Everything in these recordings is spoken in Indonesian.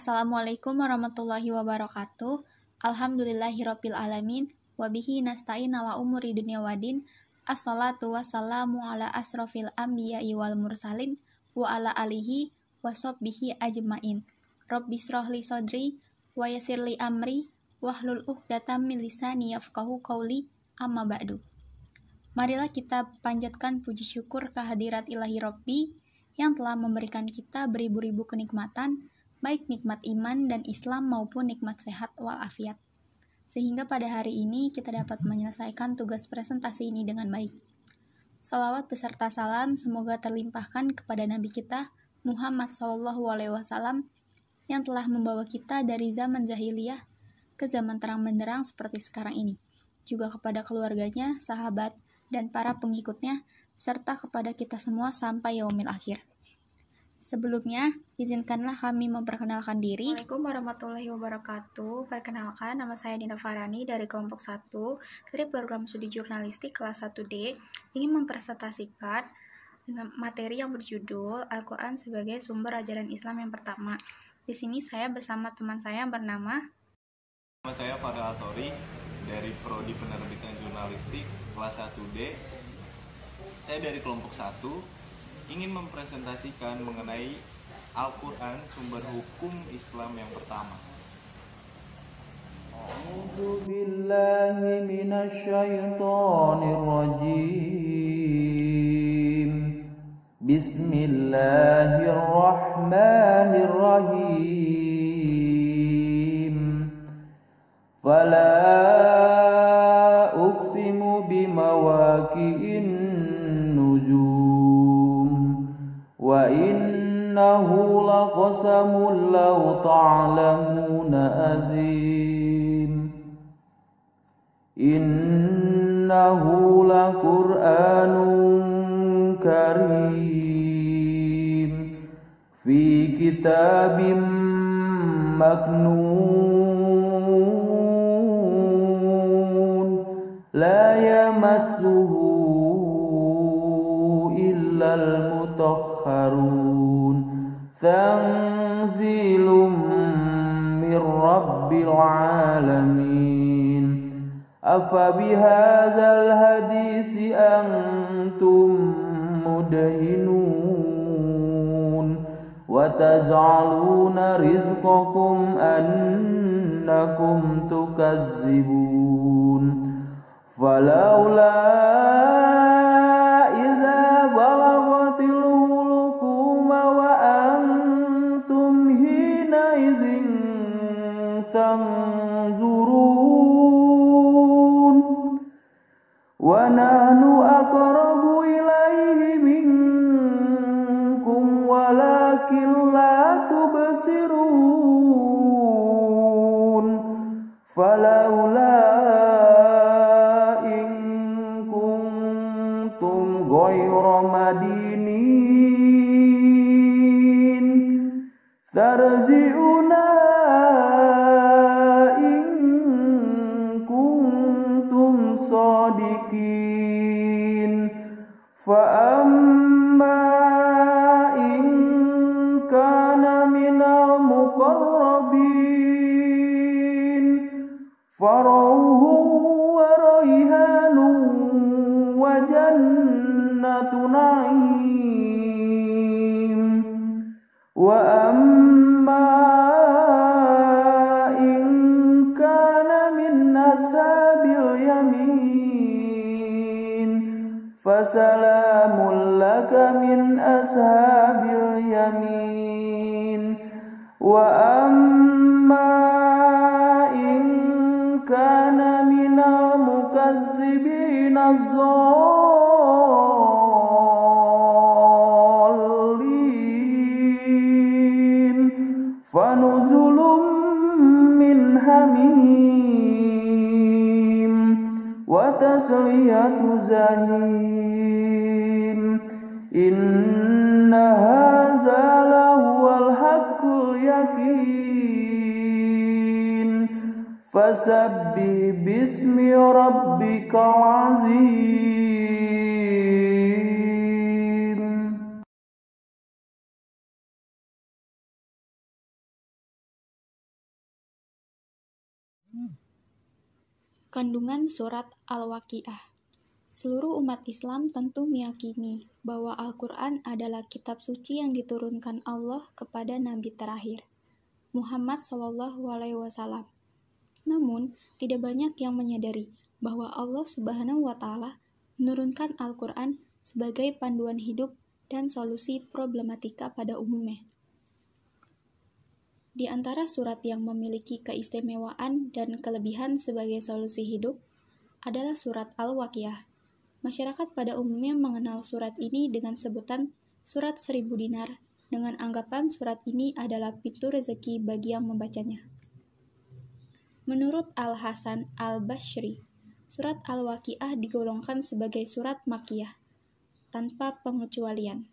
Assalamualaikum warahmatullahi wabarakatuh. Alhamdulillahirabbil alamin. Wabihi nasta'in ala umuri dunya wadin. Assalatu wassalamu ala asrofil anbiya'i wal mursalin wa ala alihi wa sahbihi ajmain. Rabbi shrahli sodri wa yassirli amri wahlul 'uqdatam min lisani yafqahu qauli. Amma ba'du. Marilah kita panjatkan puji syukur kehadirat Ilahi Rabbi yang telah memberikan kita beribu-ribu kenikmatan, baik nikmat iman dan Islam maupun nikmat sehat walafiat. Sehingga pada hari ini kita dapat menyelesaikan tugas presentasi ini dengan baik. Salawat beserta salam semoga terlimpahkan kepada Nabi kita Muhammad SAW yang telah membawa kita dari zaman jahiliyah ke zaman terang benderang seperti sekarang ini. Juga kepada keluarganya, sahabat, dan para pengikutnya, serta kepada kita semua sampai yaumil akhir. Sebelumnya, izinkanlah kami memperkenalkan diri. Assalamualaikum warahmatullahi wabarakatuh. Perkenalkan, nama saya Dina Farani dari kelompok 1 dari program studi jurnalistik kelas 1D, ingin mempresentasikan dengan materi yang berjudul Al-Quran sebagai sumber ajaran Islam yang pertama. Di sini saya bersama teman saya yang bernama saya Fadal Atori dari Prodi Penerbitan Jurnalistik kelas 1D. Saya dari kelompok 1 ingin mempresentasikan mengenai Al-Quran sumber hukum Islam yang pertama. A'udzu billahi minasyaitonir rajim. Bismillahirrahmanirrahim. Fala uqsimu bimawaqi'in nujum wa innahu laqasamun law ta'lamuna azim. Innahu laqur'anun karim fi kitabim maknun la yamassuhu illal mutahharun tanzilum mir rabbil alamin. Afa bihadzal hadisi antum mudhinun wa taz'aluna rizqakum annakum tukazzibun. Falaula idza balaghatil hulquma wa antum hina idzin tanzurun wa nahnu aqrabu ilaihi minkum walakin la tubsirun. Falaula in kuntum ghayra madinin tarji'una in kuntum shadiqin. Fa amma in kana minal muqarrabin farauhu wa raihanun wa jannatu na'im. Wa amma in kana min ashabil yamin fasalamun laka min ashabil yamin. Wa amma in kana minal mukazzibin az-zallin fanuzulum min hamim wa tasliyatu zahim. Inna hadza lahuwal haqqul yakin. Fasabbih bismi rabbikal azim. Kandungan Surat Al-Waqiah. Seluruh umat Islam tentu meyakini bahwa Al-Quran adalah kitab suci yang diturunkan Allah kepada Nabi terakhir, Muhammad SAW. Namun, tidak banyak yang menyadari bahwa Allah Subhanahu wa Ta'ala menurunkan Al-Quran sebagai panduan hidup dan solusi problematika pada umumnya. Di antara surat yang memiliki keistimewaan dan kelebihan sebagai solusi hidup adalah surat Al-Waqiah. Masyarakat pada umumnya mengenal surat ini dengan sebutan surat 1000 dinar, dengan anggapan surat ini adalah pintu rezeki bagi yang membacanya. Menurut Al-Hasan Al-Basri, surat Al-Waqiah digolongkan sebagai surat Makkiyah, tanpa pengecualian.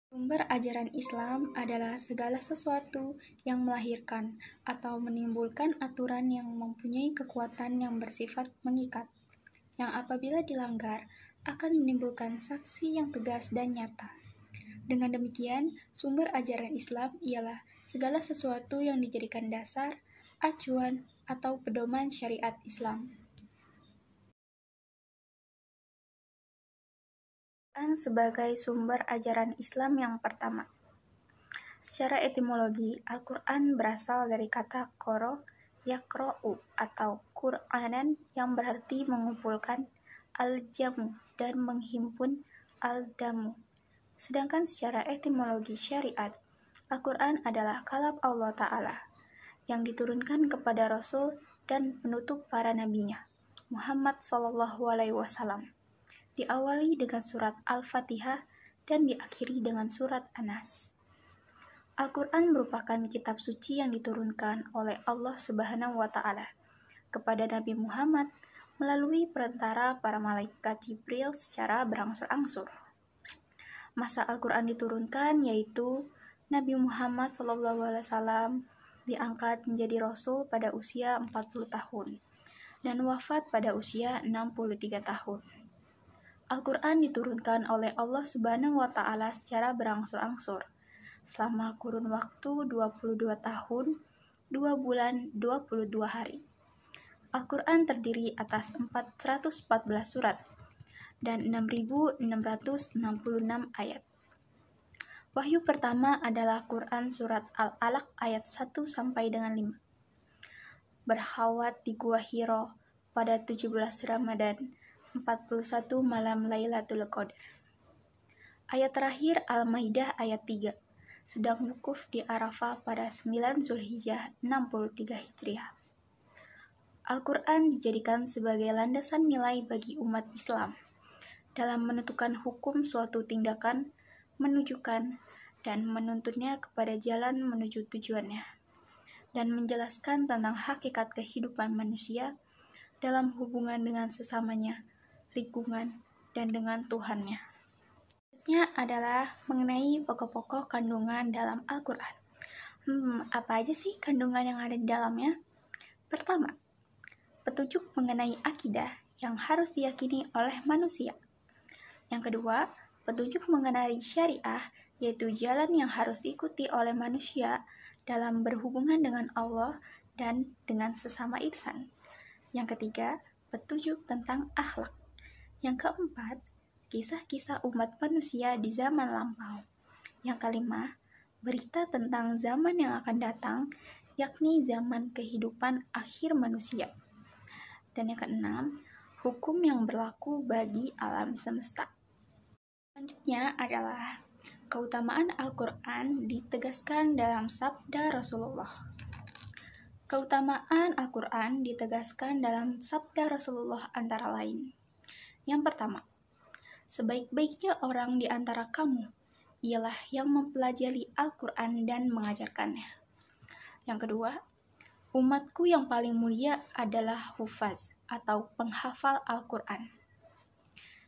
Sumber ajaran Islam adalah segala sesuatu yang melahirkan atau menimbulkan aturan yang mempunyai kekuatan yang bersifat mengikat, yang apabila dilanggar akan menimbulkan sanksi yang tegas dan nyata. Dengan demikian, sumber ajaran Islam ialah segala sesuatu yang dijadikan dasar, acuan, atau pedoman syariat Islam. Sebagai sumber ajaran Islam yang pertama. Secara etimologi, Al-Quran berasal dari kata qara, yaqra'u atau Qur'anan yang berarti mengumpulkan al-jamu dan menghimpun al-damu. Sedangkan secara etimologi syariat, Al-Quran adalah kalam Allah Ta'ala yang diturunkan kepada Rasul dan penutup para nabinya, Muhammad SAW. Diawali dengan surat Al-Fatihah dan diakhiri dengan surat An-Nas. Al-Quran merupakan kitab suci yang diturunkan oleh Allah Subhanahu wa Ta'ala kepada Nabi Muhammad melalui perantara para malaikat Jibril secara berangsur-angsur. Masa Al-Quran diturunkan yaitu Nabi Muhammad SAW diangkat menjadi Rasul pada usia 40 tahun dan wafat pada usia 63 tahun. Al-Quran diturunkan oleh Allah Subhanahu wa Ta'ala secara berangsur-angsur selama kurun waktu 22 tahun, 2 bulan, 22 hari. Al-Quran terdiri atas 414 surat dan 6.666 ayat. Wahyu pertama adalah Quran surat Al-Alaq ayat 1 sampai dengan 5. Berkhawat di Gua Hiro pada 17 Ramadan 41 malam Lailatul Qadar. Ayat terakhir Al-Maidah ayat 3, sedang wukuf di Arafah pada 9 Zulhijjah 63 Hijriah. Al-Quran dijadikan sebagai landasan nilai bagi umat Islam dalam menentukan hukum suatu tindakan, menunjukkan dan menuntunnya kepada jalan menuju tujuannya, dan menjelaskan tentang hakikat kehidupan manusia dalam hubungan dengan sesamanya, lingkungan, dan dengan Tuhannya. Selanjutnya adalah mengenai pokok-pokok kandungan dalam Al-Quran. Apa aja sih kandungan yang ada di dalamnya? Pertama, petunjuk mengenai akidah yang harus diyakini oleh manusia. Yang kedua, petunjuk mengenai syariah, yaitu jalan yang harus diikuti oleh manusia dalam berhubungan dengan Allah dan dengan sesama insan. Yang ketiga, petunjuk tentang akhlak. Yang keempat, kisah-kisah umat manusia di zaman lampau. Yang kelima, berita tentang zaman yang akan datang, yakni zaman kehidupan akhir manusia. Dan yang keenam, hukum yang berlaku bagi alam semesta. Selanjutnya adalah keutamaan Al-Quran ditegaskan dalam sabda Rasulullah. Keutamaan Al-Quran ditegaskan dalam sabda Rasulullah antara lain. Yang pertama, sebaik-baiknya orang di antara kamu ialah yang mempelajari Al-Quran dan mengajarkannya. Yang kedua, umatku yang paling mulia adalah hufaz atau penghafal Al-Quran.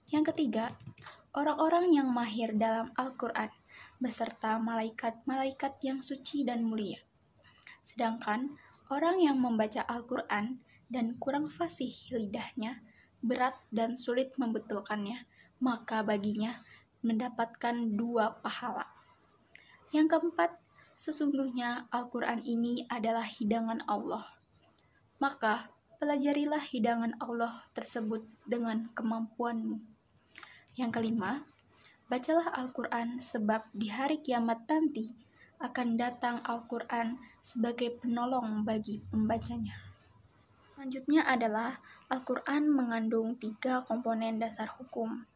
Yang ketiga, orang-orang yang mahir dalam Al-Quran beserta malaikat-malaikat yang suci dan mulia. Sedangkan orang yang membaca Al-Quran dan kurang fasih lidahnya, berat dan sulit membetulkannya, maka baginya mendapatkan 2 pahala. Yang keempat, sesungguhnya Al-Quran ini adalah hidangan Allah. Maka pelajarilah hidangan Allah tersebut dengan kemampuanmu. Yang kelima, bacalah Al-Quran sebab di hari kiamat nanti akan datang Al-Quran sebagai penolong bagi pembacanya. Selanjutnya adalah Al-Quran mengandung 3 komponen dasar hukum.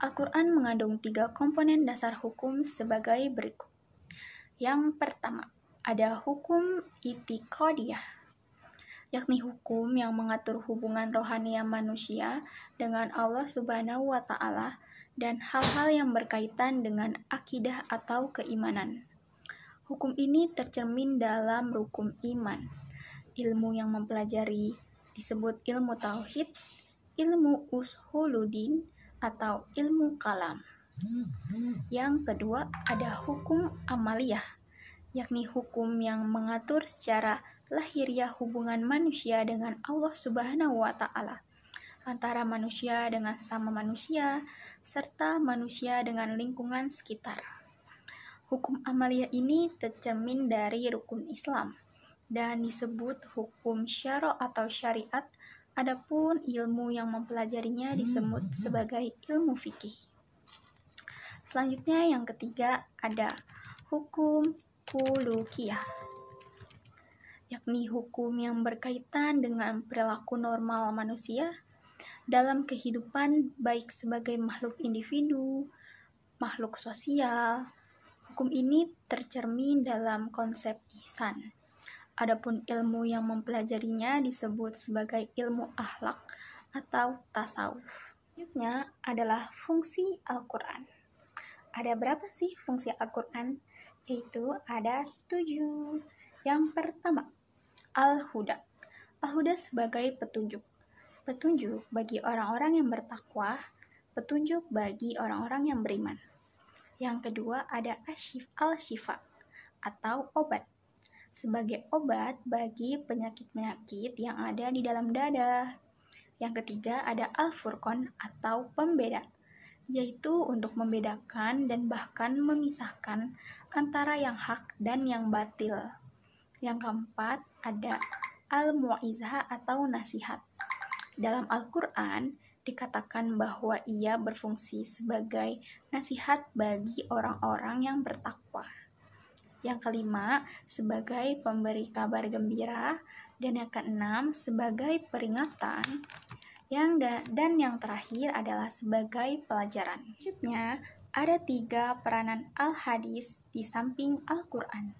Al-Quran mengandung 3 komponen dasar hukum sebagai berikut. Yang pertama, ada hukum i'tiqadiyah, yakni hukum yang mengatur hubungan rohani manusia dengan Allah Subhanahu wa Ta'ala dan hal-hal yang berkaitan dengan akidah atau keimanan. Hukum ini tercermin dalam rukun iman. Ilmu yang mempelajari disebut ilmu tauhid, ilmu ushuluddin, atau ilmu kalam. Yang kedua, ada hukum amaliyah, yakni hukum yang mengatur secara lahiriah hubungan manusia dengan Allah Subhanahu wa Ta'ala, antara manusia dengan sesama manusia, serta manusia dengan lingkungan sekitar. Hukum amaliyah ini tercermin dari rukun Islam dan disebut hukum syara' atau syariat, adapun ilmu yang mempelajarinya disebut sebagai ilmu fikih. Selanjutnya yang ketiga ada hukum khuluqiyah, yakni hukum yang berkaitan dengan perilaku normal manusia dalam kehidupan baik sebagai makhluk individu, makhluk sosial. Hukum ini tercermin dalam konsep ihsan. Adapun ilmu yang mempelajarinya disebut sebagai ilmu akhlak atau tasawuf. Selanjutnya adalah fungsi Al-Quran. Ada berapa sih fungsi Al-Quran? Yaitu ada 7. Yang pertama, Al-Huda. Al-Huda sebagai petunjuk. Petunjuk bagi orang-orang yang bertakwa, petunjuk bagi orang-orang yang beriman. Yang kedua ada Al-Shifa atau obat. Sebagai obat bagi penyakit-penyakit yang ada di dalam dada. Yang ketiga ada Al-Furqan atau pembeda, yaitu untuk membedakan dan bahkan memisahkan antara yang hak dan yang batil. Yang keempat ada Al-Mu'izah atau nasihat. Dalam Al-Quran dikatakan bahwa ia berfungsi sebagai nasihat bagi orang-orang yang bertakwa. Yang kelima, sebagai pemberi kabar gembira, dan yang keenam, sebagai peringatan, dan yang terakhir adalah sebagai pelajaran. Selanjutnya, ada 3 peranan Al-Hadis di samping Al-Quran.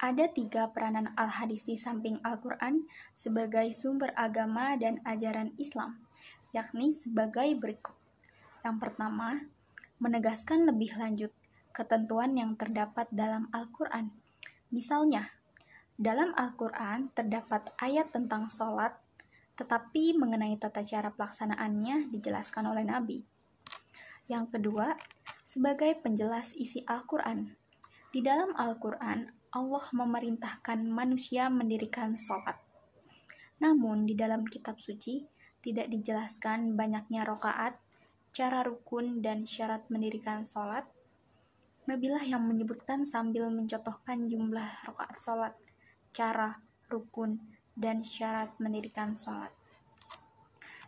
Ada 3 peranan Al-Hadis di samping Al-Quran sebagai sumber agama dan ajaran Islam, yakni sebagai berikut. Yang pertama, menegaskan lebih lanjut ketentuan yang terdapat dalam Al-Quran. Misalnya, dalam Al-Quran terdapat ayat tentang sholat, tetapi mengenai tata cara pelaksanaannya dijelaskan oleh Nabi. Yang kedua, sebagai penjelas isi Al-Quran. Di dalam Al-Quran, Allah memerintahkan manusia mendirikan sholat. Namun, di dalam kitab suci, tidak dijelaskan banyaknya rakaat, cara rukun, dan syarat mendirikan sholat. Nabilah yang menyebutkan sambil mencontohkan jumlah rakaat sholat, cara, rukun, dan syarat mendirikan sholat.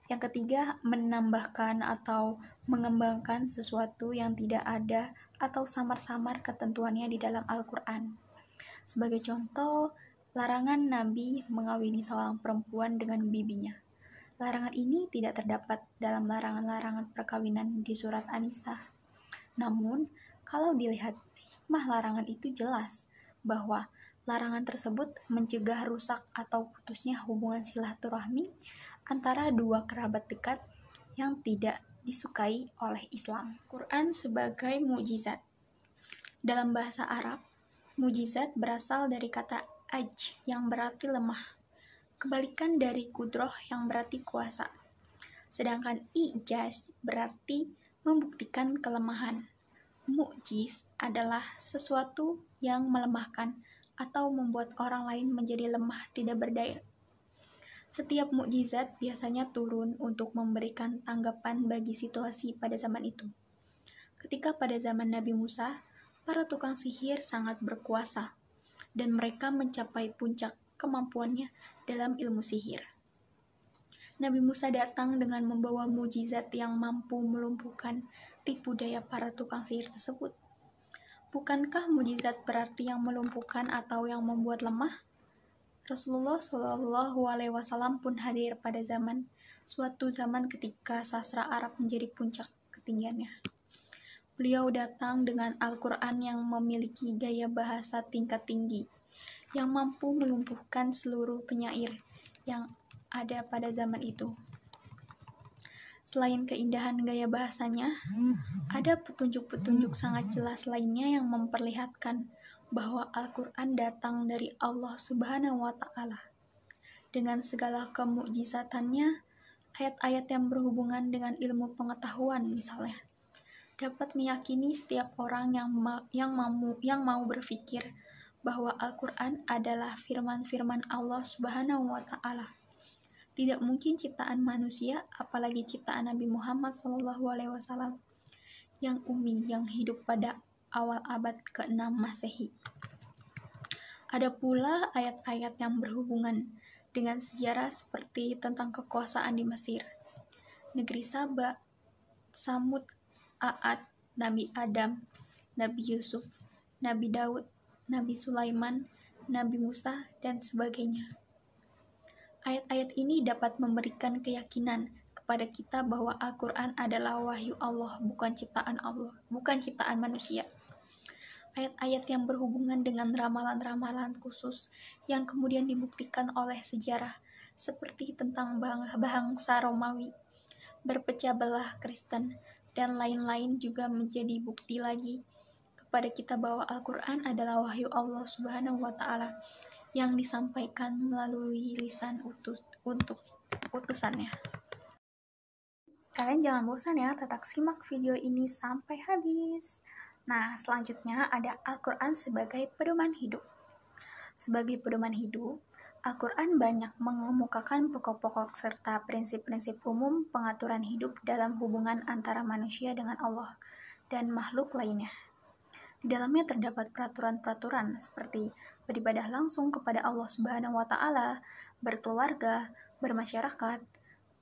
Yang ketiga, menambahkan atau mengembangkan sesuatu yang tidak ada atau samar-samar ketentuannya di dalam Al-Quran. Sebagai contoh, larangan Nabi mengawini seorang perempuan dengan bibinya. Larangan ini tidak terdapat dalam larangan-larangan perkawinan di surat An-Nisa. Namun, kalau dilihat hikmah larangan itu jelas bahwa larangan tersebut mencegah rusak atau putusnya hubungan silaturahmi antara 2 kerabat dekat yang tidak disukai oleh Islam. Quran sebagai mukjizat. Dalam bahasa Arab, mukjizat berasal dari kata aj yang berarti lemah. Kebalikan dari kudroh yang berarti kuasa. Sedangkan ijaz berarti membuktikan kelemahan. Mukjiz adalah sesuatu yang melemahkan atau membuat orang lain menjadi lemah tidak berdaya. Setiap mukjizat biasanya turun untuk memberikan tanggapan bagi situasi pada zaman itu. Ketika pada zaman Nabi Musa, para tukang sihir sangat berkuasa, dan mereka mencapai puncak kemampuannya dalam ilmu sihir. Nabi Musa datang dengan membawa mukjizat yang mampu melumpuhkan tipu daya para tukang sihir tersebut. Bukankah mukjizat berarti yang melumpuhkan atau yang membuat lemah? Rasulullah Shallallahu Alaihi Wasallam pun hadir pada suatu zaman ketika sastra Arab menjadi puncak ketinggiannya. Beliau datang dengan Al-Quran yang memiliki gaya bahasa tingkat tinggi, yang mampu melumpuhkan seluruh penyair yang ada pada zaman itu. Selain keindahan gaya bahasanya, ada petunjuk-petunjuk sangat jelas lainnya yang memperlihatkan bahwa Al-Quran datang dari Allah Subhanahu wa Ta'ala. Dengan segala kemukjizatannya, ayat-ayat yang berhubungan dengan ilmu pengetahuan misalnya, dapat meyakini setiap orang yang mau berpikir bahwa Al-Quran adalah firman-firman Allah Subhanahu wa Ta'ala. Tidak mungkin ciptaan manusia, apalagi ciptaan Nabi Muhammad SAW yang ummi, yang hidup pada awal abad ke-6 Masehi. Ada pula ayat-ayat yang berhubungan dengan sejarah seperti tentang kekuasaan di Mesir, negeri Saba, Samud, Aad, Nabi Adam, Nabi Yusuf, Nabi Daud, Nabi Sulaiman, Nabi Musa, dan sebagainya. Ayat-ayat ini dapat memberikan keyakinan kepada kita bahwa Al-Quran adalah wahyu Allah, bukan ciptaan manusia. Ayat-ayat yang berhubungan dengan ramalan-ramalan khusus yang kemudian dibuktikan oleh sejarah, seperti tentang bangsa Romawi, berpecah belah Kristen, dan lain-lain juga menjadi bukti lagi kepada kita bahwa Al-Quran adalah wahyu Allah Subhanahu wa Ta'ala yang disampaikan melalui lisan untuk utusannya. Kalian jangan bosan ya, tetap simak video ini sampai habis. Nah, selanjutnya ada Al-Quran sebagai pedoman hidup. Sebagai pedoman hidup, Al-Quran banyak mengemukakan pokok-pokok serta prinsip-prinsip umum pengaturan hidup dalam hubungan antara manusia dengan Allah dan makhluk lainnya. Di dalamnya terdapat peraturan-peraturan seperti beribadah langsung kepada Allah Subhanahu wa Ta'ala, berkeluarga, bermasyarakat,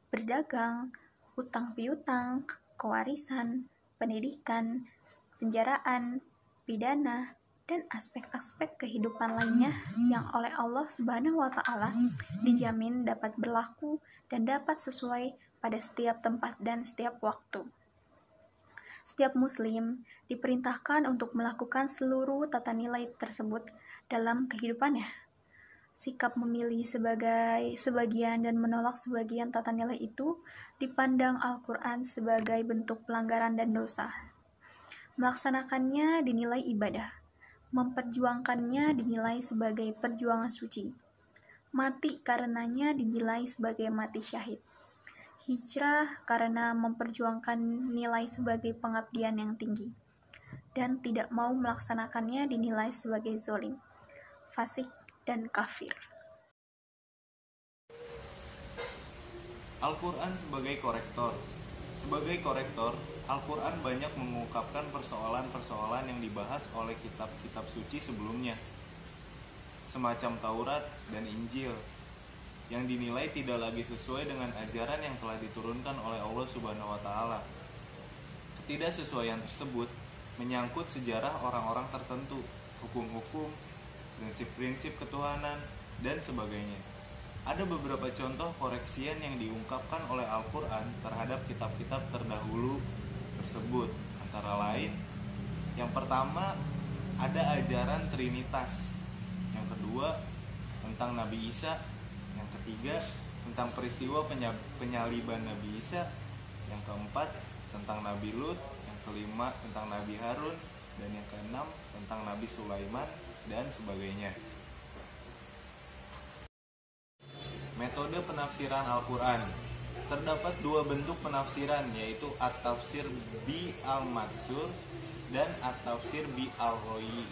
berdagang, utang piutang, kewarisan, pendidikan, penjaraan, pidana, dan aspek-aspek kehidupan lainnya yang oleh Allah Subhanahu wa Ta'ala dijamin dapat berlaku dan dapat sesuai pada setiap tempat dan setiap waktu. Setiap muslim diperintahkan untuk melakukan seluruh tata nilai tersebut dalam kehidupannya. Sikap memilih sebagian dan menolak sebagian tata nilai itu dipandang Al-Quran sebagai bentuk pelanggaran dan dosa. Melaksanakannya dinilai ibadah, memperjuangkannya dinilai sebagai perjuangan suci, mati karenanya dinilai sebagai mati syahid, hijrah karena memperjuangkan nilai sebagai pengabdian yang tinggi, dan tidak mau melaksanakannya dinilai sebagai zalim, fasik, dan kafir. Al-Quran sebagai korektor. Sebagai korektor, Al-Quran banyak mengungkapkan persoalan-persoalan yang dibahas oleh kitab-kitab suci sebelumnya, semacam Taurat dan Injil, yang dinilai tidak lagi sesuai dengan ajaran yang telah diturunkan oleh Allah Subhanahu wa Ta'ala. Ketidaksesuaian tersebut menyangkut sejarah orang-orang tertentu, hukum-hukum, prinsip-prinsip ketuhanan, dan sebagainya. Ada beberapa contoh koreksian yang diungkapkan oleh Al-Quran terhadap kitab-kitab terdahulu tersebut. Antara lain, yang pertama ada ajaran Trinitas, yang kedua tentang Nabi Isa, yang ketiga tentang peristiwa penyaliban Nabi Isa, yang keempat tentang Nabi Lut, yang kelima tentang Nabi Harun, dan yang keenam tentang Nabi Sulaiman, dan sebagainya. Metode penafsiran Al-Quran. Terdapat dua bentuk penafsiran, yaitu At-Tafsir bi al-Madsur dan At-Tafsir bi al-Royi.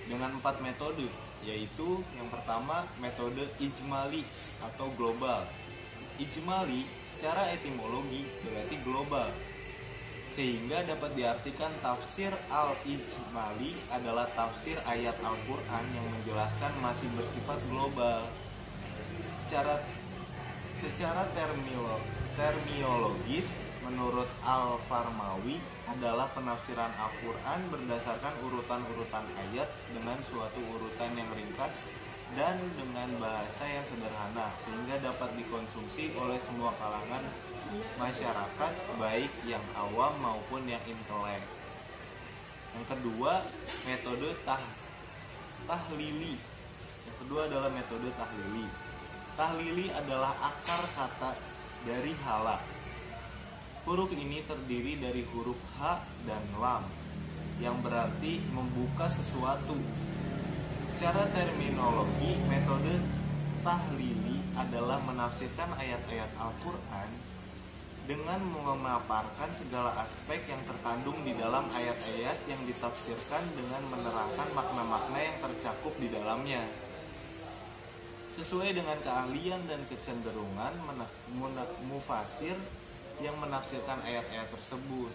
Dengan 4 metode, yaitu yang pertama metode ijmali atau global. Ijmali secara etimologi berarti global, sehingga dapat diartikan tafsir al-ijmali adalah tafsir ayat Al-Quran yang menjelaskan masih bersifat global. Secara terminologis, menurut Al-Farmawi adalah penafsiran Al-Quran berdasarkan urutan-urutan ayat dengan suatu urutan yang ringkas dan dengan bahasa yang sederhana, sehingga dapat dikonsumsi oleh semua kalangan masyarakat, baik yang awam maupun yang intelek. Yang kedua, metode tahlili. Yang kedua adalah metode tahlili. Tahlili adalah akar kata dari halak. Huruf ini terdiri dari huruf ha dan lam, yang berarti membuka sesuatu. Secara terminologi, metode tahlili adalah menafsirkan ayat-ayat Al-Quran dengan memaparkan segala aspek yang terkandung di dalam ayat-ayat yang ditafsirkan dengan menerangkan makna-makna yang tercakup di dalamnya. Sesuai dengan keahlian dan kecenderungan mufasir yang menafsirkan ayat-ayat tersebut.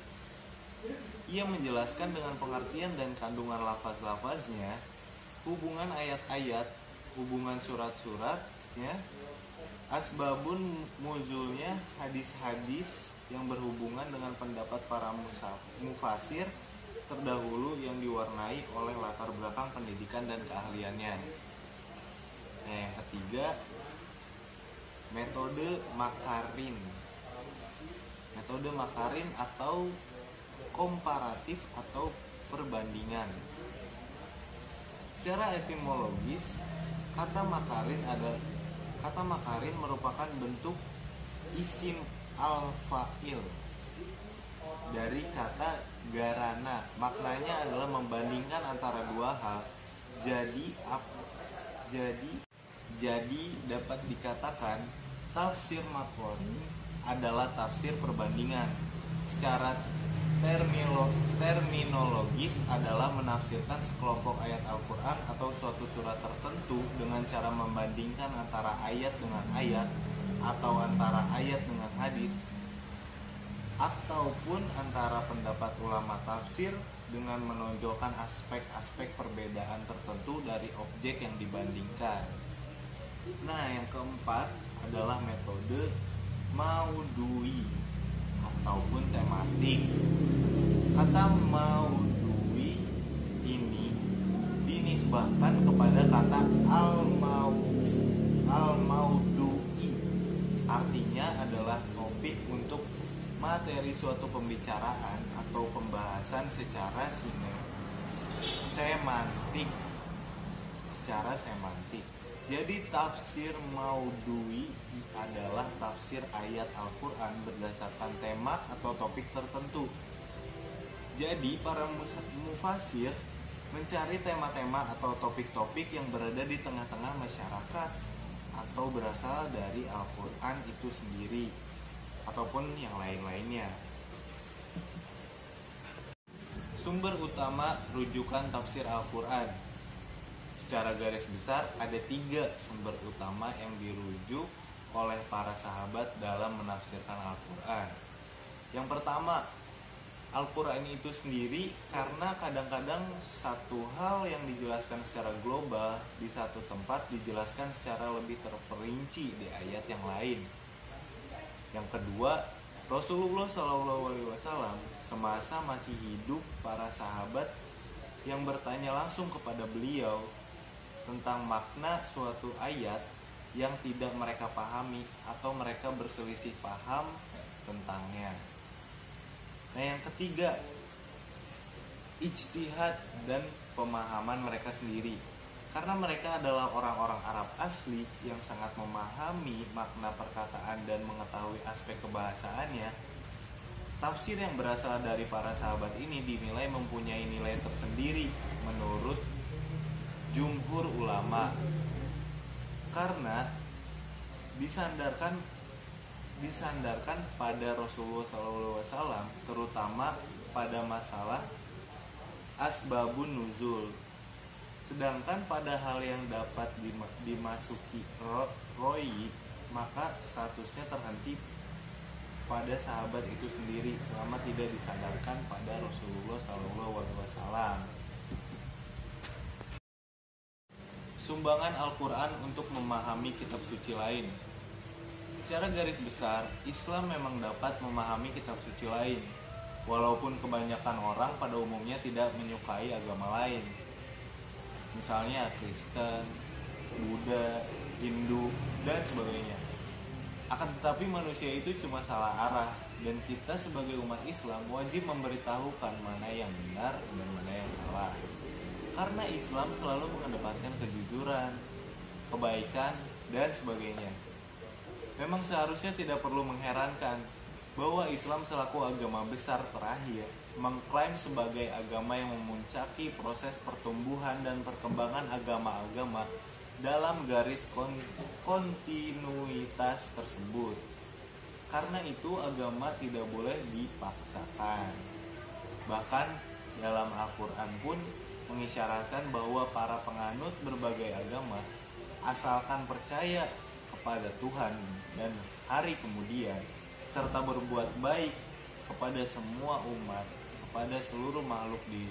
Ia menjelaskan dengan pengertian dan kandungan lafaz-lafaznya, hubungan ayat-ayat, hubungan surat-suratnya, asbabun muzulnya, hadis-hadis yang berhubungan dengan pendapat para mufasir terdahulu yang diwarnai oleh latar belakang pendidikan dan keahliannya. Yang ketiga, metode makarin. Metode makarin atau komparatif atau perbandingan. Secara etimologis, kata makarin merupakan bentuk isim al-fa'il dari kata garana. Maknanya adalah membandingkan antara dua hal. Jadi dapat dikatakan tafsir makarin adalah tafsir perbandingan. Secara terminologis adalah menafsirkan sekelompok ayat Al-Quran atau suatu surat tertentu dengan cara membandingkan antara ayat dengan ayat, atau antara ayat dengan hadis, ataupun antara pendapat ulama tafsir dengan menonjolkan aspek-aspek perbedaan tertentu dari objek yang dibandingkan. Nah, yang keempat adalah metode maudhui ataupun tematik. Kata maudhui ini dinisbahkan kepada kata al-maudhui. Artinya adalah topik untuk materi suatu pembicaraan atau pembahasan secara semantik. Jadi tafsir maudhui adalah tafsir ayat Al-Quran berdasarkan tema atau topik tertentu. Jadi para mufasir mencari tema-tema atau topik-topik yang berada di tengah-tengah masyarakat atau berasal dari Al-Quran itu sendiri ataupun yang lain-lainnya. Sumber utama rujukan tafsir Al-Quran. Secara garis besar ada 3 sumber utama yang dirujuk oleh para sahabat dalam menafsirkan Al-Quran. Yang pertama, Al-Quran itu sendiri, karena kadang-kadang satu hal yang dijelaskan secara global di satu tempat dijelaskan secara lebih terperinci di ayat yang lain. Yang kedua, Rasulullah SAW semasa masih hidup, para sahabat yang bertanya langsung kepada beliau tentang makna suatu ayat yang tidak mereka pahami atau mereka berselisih paham tentangnya. Nah, yang ketiga, ijtihad dan pemahaman mereka sendiri. Karena mereka adalah orang-orang Arab asli yang sangat memahami makna perkataan dan mengetahui aspek kebahasaannya, tafsir yang berasal dari para sahabat ini dinilai mempunyai nilai tersendiri menurut jumhur ulama, karena disandarkan pada Rasulullah SAW, terutama pada masalah asbabun nuzul. Sedangkan pada hal yang dapat dimasuki roi, maka statusnya terhenti pada sahabat itu sendiri selama tidak disandarkan pada Rasulullah SAW. Sumbangan Al-Quran untuk memahami kitab suci lain. Secara garis besar, Islam memang dapat memahami kitab suci lain, walaupun kebanyakan orang pada umumnya tidak menyukai agama lain. Misalnya Kristen, Buddha, Hindu, dan sebagainya. Akan tetapi manusia itu cuma salah arah, dan kita sebagai umat Islam wajib memberitahukan mana yang benar dan mana yang salah. Karena Islam selalu mengedepankan kejujuran, kebaikan, dan sebagainya. Memang seharusnya tidak perlu mengherankan bahwa Islam selaku agama besar terakhir mengklaim sebagai agama yang memuncaki proses pertumbuhan dan perkembangan agama-agama dalam garis kontinuitas tersebut. Karena itu agama tidak boleh dipaksakan. Bahkan dalam Al-Quran pun mengisyaratkan bahwa para penganut berbagai agama asalkan percaya kepada Tuhan dan hari kemudian serta berbuat baik kepada semua umat, kepada seluruh makhluk di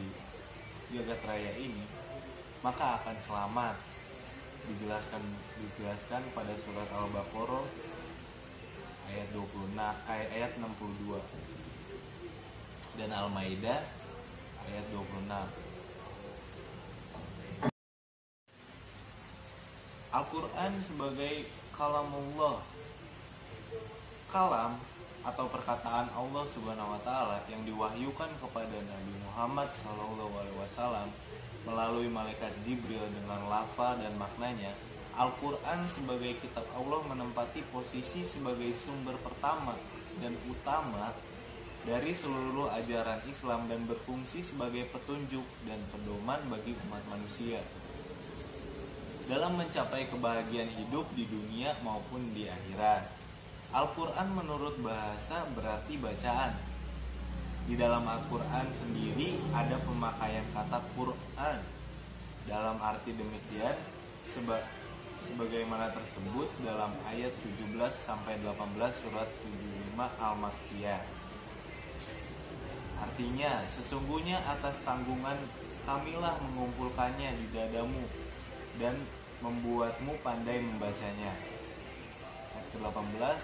jagat raya ini, maka akan selamat. Dijelaskan pada surat Al-Baqarah ayat 62 dan Al-Maidah ayat 26. Al-Quran sebagai kalamullah. Kalam atau perkataan Allah Subhanahu wa taala yang diwahyukan kepada Nabi Muhammad SAW melalui malaikat Jibril dengan lafaz dan maknanya. Al-Quran sebagai kitab Allah menempati posisi sebagai sumber pertama dan utama dari seluruh ajaran Islam dan berfungsi sebagai petunjuk dan pedoman bagi umat manusia dalam mencapai kebahagiaan hidup di dunia maupun di akhirat. Al-Quran menurut bahasa berarti bacaan. Di dalam Al-Quran sendiri ada pemakaian kata Quran dalam arti demikian sebagaimana tersebut dalam ayat 17-18 surat 75 Al-Makkiyah. Artinya, sesungguhnya atas tanggungan kamilah mengumpulkannya di dadamu dan membuatmu pandai membacanya. Ayat ke-18,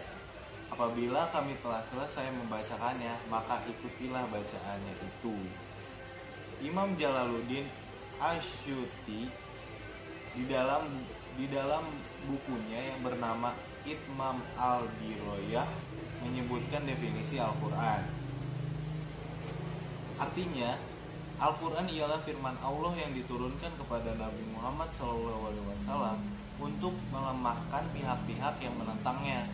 apabila kami telah selesai membacakannya, maka ikutilah bacaannya itu. Imam Jalaluddin Asyuti di dalam bukunya yang bernama Itmam al-Diroyah menyebutkan definisi Al-Quran. Artinya, Al-Quran ialah firman Allah yang diturunkan kepada Nabi Muhammad SAW untuk melemahkan pihak-pihak yang menentangnya,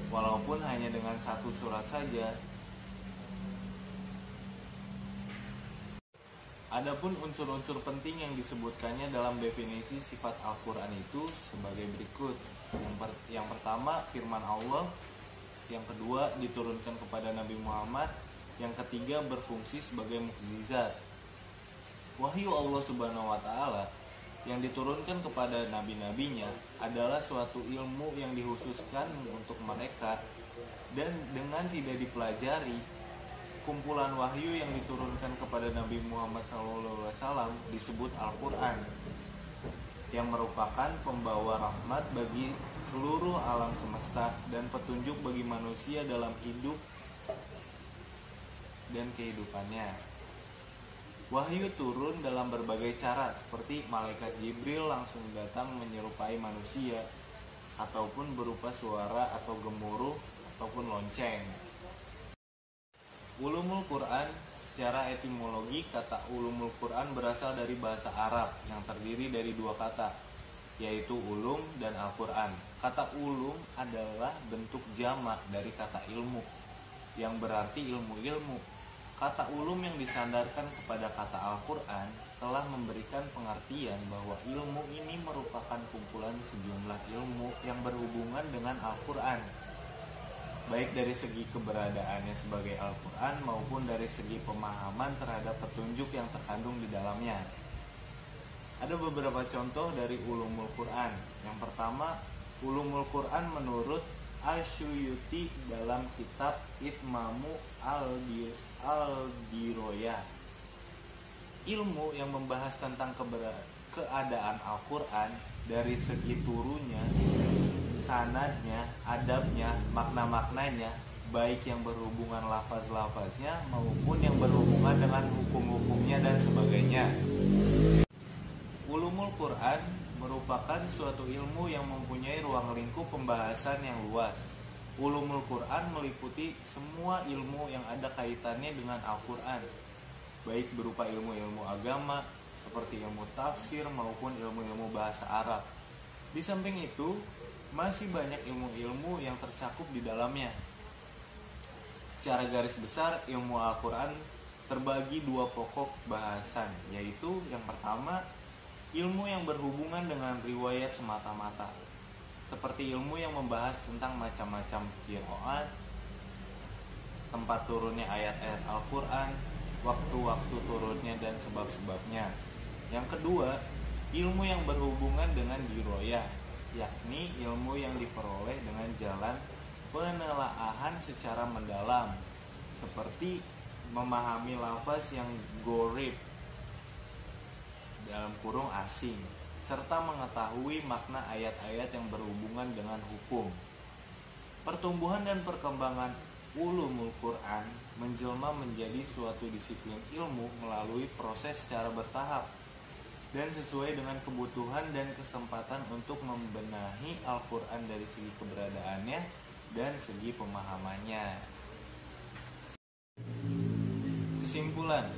walaupun hanya dengan satu surat saja. Adapun unsur-unsur penting yang disebutkannya dalam definisi sifat Al-Quran itu sebagai berikut. Yang pertama, firman Allah. Yang kedua, diturunkan kepada Nabi Muhammad. Yang ketiga, berfungsi sebagai mukjizat. Wahyu Allah Subhanahu wa taala yang diturunkan kepada nabi-nabinya adalah suatu ilmu yang dikhususkan untuk mereka, dan dengan tidak dipelajari, kumpulan wahyu yang diturunkan kepada Nabi Muhammad SAW disebut Al-Quran, yang merupakan pembawa rahmat bagi seluruh alam semesta dan petunjuk bagi manusia dalam hidup dan kehidupannya. Wahyu turun dalam berbagai cara, seperti malaikat Jibril langsung datang menyerupai manusia, ataupun berupa suara atau gemuruh ataupun lonceng. Ulumul Quran. Secara etimologi, kata ulumul Quran berasal dari bahasa Arab yang terdiri dari dua kata, yaitu ulum dan Al-Quran. Kata ulum adalah bentuk jamak dari kata ilmu, yang berarti ilmu-ilmu. Kata ulum yang disandarkan kepada kata Al-Quran telah memberikan pengertian bahwa ilmu ini merupakan kumpulan sejumlah ilmu yang berhubungan dengan Al-Quran, baik dari segi keberadaannya sebagai Al-Quran maupun dari segi pemahaman terhadap petunjuk yang terkandung di dalamnya. Ada beberapa contoh dari ulumul Quran. Yang pertama, ulumul Quran menurut Asyuyuti dalam kitab Itmamu al-Diroyah. Ilmu yang membahas tentang keadaan Al-Quran dari segi turunnya, sanadnya, adabnya, makna-maknanya, baik yang berhubungan lafaz-lafaznya maupun yang berhubungan dengan hukum-hukumnya dan sebagainya. Ulumul Quran merupakan suatu ilmu yang mempunyai ruang lingkup pembahasan yang luas. Ulumul Quran meliputi semua ilmu yang ada kaitannya dengan Al-Quran, baik berupa ilmu-ilmu agama seperti ilmu tafsir maupun ilmu-ilmu bahasa Arab. Di samping itu, masih banyak ilmu-ilmu yang tercakup di dalamnya. Secara garis besar, ilmu Al-Quran terbagi dua pokok bahasan, yaitu yang pertama, ilmu yang berhubungan dengan riwayat semata-mata, seperti ilmu yang membahas tentang macam-macam qiraat, tempat turunnya ayat-ayat Al-Quran, waktu-waktu turunnya dan sebab-sebabnya. Yang kedua, ilmu yang berhubungan dengan diroyah, yakni ilmu yang diperoleh dengan jalan penelaahan secara mendalam, seperti memahami lafaz yang gharib dalam kurung asing, serta mengetahui makna ayat-ayat yang berhubungan dengan hukum. Pertumbuhan dan perkembangan ulumul Quran menjelma menjadi suatu disiplin ilmu melalui proses secara bertahap dan sesuai dengan kebutuhan dan kesempatan untuk membenahi Al-Quran dari segi keberadaannya dan segi pemahamannya. Kesimpulan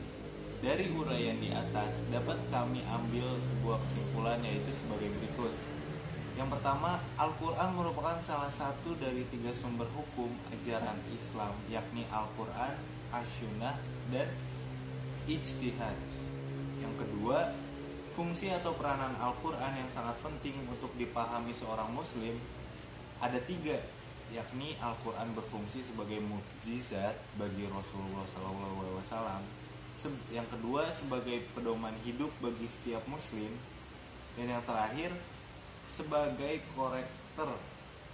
dari uraian di atas dapat kami ambil sebuah kesimpulan, yaitu sebagai berikut. Yang pertama, Al-Quran merupakan salah satu dari 3 sumber hukum ajaran Islam, yakni Al-Quran, As-Sunnah, dan Ijtihad. Yang kedua, fungsi atau peranan Al-Quran yang sangat penting untuk dipahami seorang muslim ada 3, yakni Al-Quran berfungsi sebagai mukjizat bagi Rasulullah SAW. Yang kedua, sebagai pedoman hidup bagi setiap muslim. Dan yang terakhir, sebagai korektor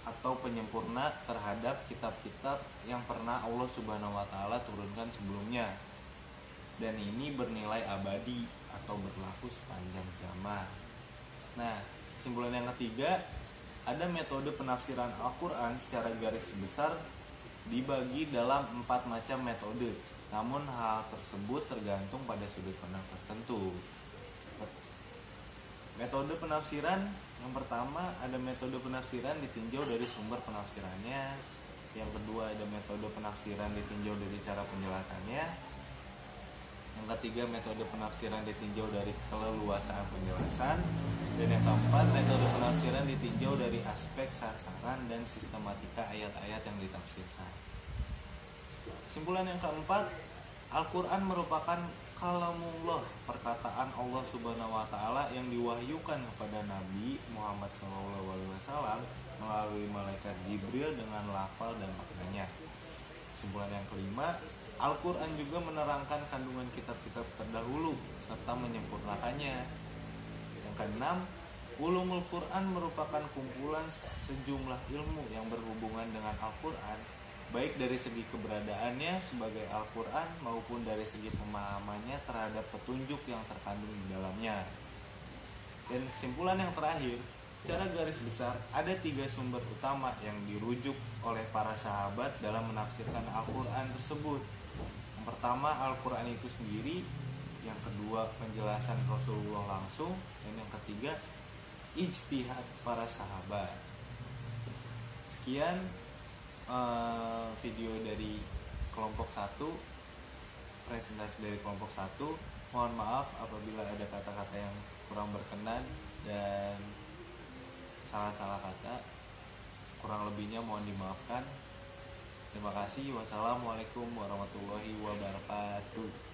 atau penyempurna terhadap kitab-kitab yang pernah Allah Subhanahu wa Ta'ala turunkan sebelumnya. Dan ini bernilai abadi atau berlaku sepanjang zaman. Nah, kesimpulan yang ketiga, ada metode penafsiran Al-Quran secara garis besar dibagi dalam 4 macam metode. Namun hal tersebut tergantung pada sudut pandang tertentu. Metode penafsiran yang pertama, ada metode penafsiran ditinjau dari sumber penafsirannya. Yang kedua, ada metode penafsiran ditinjau dari cara penjelasannya. Yang ketiga, metode penafsiran ditinjau dari keleluasaan penjelasan. Dan yang keempat, metode penafsiran ditinjau dari aspek sasaran dan sistematika ayat-ayat yang ditafsirkan. Kesimpulan yang keempat, Al-Quran merupakan kalamullah, perkataan Allah Subhanahu wa Ta'ala yang diwahyukan kepada Nabi Muhammad SAW melalui malaikat Jibril dengan lafal dan maknanya. Kesimpulan yang kelima, Al-Quran juga menerangkan kandungan kitab-kitab terdahulu serta menyempurnakannya. Yang keenam, ulumul Quran merupakan kumpulan sejumlah ilmu yang berhubungan dengan Al-Quran, baik dari segi keberadaannya sebagai Al-Quran maupun dari segi pemahamannya terhadap petunjuk yang terkandung di dalamnya. Dan kesimpulan yang terakhir, secara garis besar ada 3 sumber utama yang dirujuk oleh para sahabat dalam menafsirkan Al-Quran tersebut. Yang pertama, Al-Quran itu sendiri. Yang kedua, penjelasan Rasulullah langsung. Dan yang ketiga, ijtihad para sahabat. Sekian video dari kelompok 1, presentasi dari kelompok 1. Mohon maaf apabila ada kata-kata yang kurang berkenan dan salah-salah kata. Kurang lebihnya mohon dimaafkan. Terima kasih. Wassalamualaikum warahmatullahi wabarakatuh.